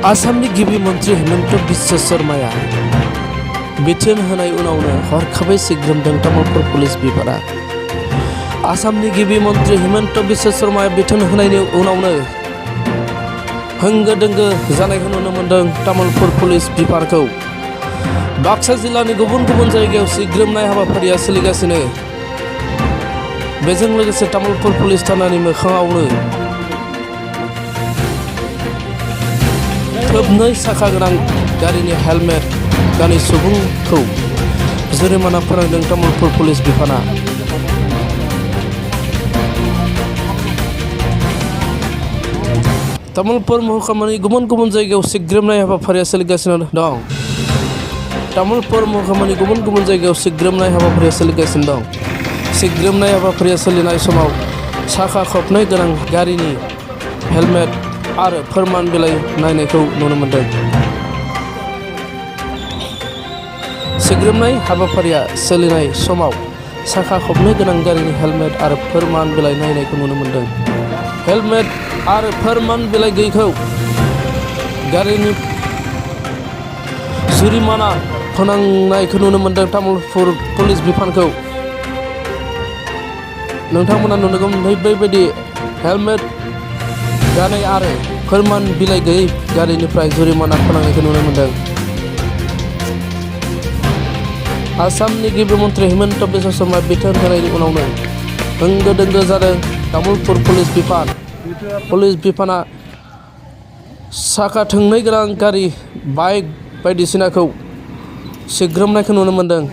आसामनि गिबि मन्त्रि हेमन्त बिश्व शर्माया बिथोन होनाय उनावनो हरखाबै सिग्रोमदों तामुलपुर पुलिस बिफाना। आसामनि गिबि मन्त्रि हेमन्त बिश्व शर्माया बिथोन होनायनि उनावनो होंगो दोंगो जानायखौ नुनो मोन्दों तामुलपुर पुलिस बिफानखौ। बाक्सा जिल्लानि गुबुन गुबुन जायगायाव सिग्रोमनाय हाबाफारिया सोलिगासिनो। बेजों लोगोसे तामुलपुर पुलिस थानानि मोखाङावनो थोबनै साखा गोनां गारिनि हेलमेट गानै सुबुंखौ जुरिमाना फोनांदों तामुलपुर पुलिस बिफाना। तामुलपुर महकुमानि गुबुन गुबुन जायगायाव सिग्रोमनाय हाबाफारिया सोलिगासिनो दं। तामुलपुर महकुमानि गुबुन गुबुन जायगायाव सिग्रोमनाय हाबाफारिया सोलिगासिनो दं। सिग्रोमनाय हाबाफारिया सोलिनाय समाव साखा खबनै गोनां गारिनि हेलमेट आरो फोरमान बिलाइ नायनायखौ नुनो मोन्दों। सिग्रोमनाय हाबाफारिया सोलिनाय समाव साखा खबनै गोनां गारिनि हेलमेट आरो फोरमान बिलाइ नायनायखौ नुनो मोन्दों। हेलमेट आरो फोरमान बिलाइ गैयैखौ गारिनि जुरिमाना फोनांनायखौ नुनो मोन्दों तामुलपुर पुलिस बिफानखौ। नोंथांमोना नुनो मोनबाय बेबायदि हेलमेट गानै आरो फोरमान बिलाइ गैयै गारिनिफ्राय जुरिमाना फोनांनायखौ नुनो मोन्दों। आसामनि गिबि मन्त्रि हेमन्त बिश्व शर्मा बिथोन होनायनि उनावनो होंगो दोंगो जादों तामुलपुर पुलिस बिफान। पुलिस बिफाना साखा थोंनै गोनां गारि बाइक बायदिसिनाखौ सिग्रोमनायखौ नुनो मोन्दों।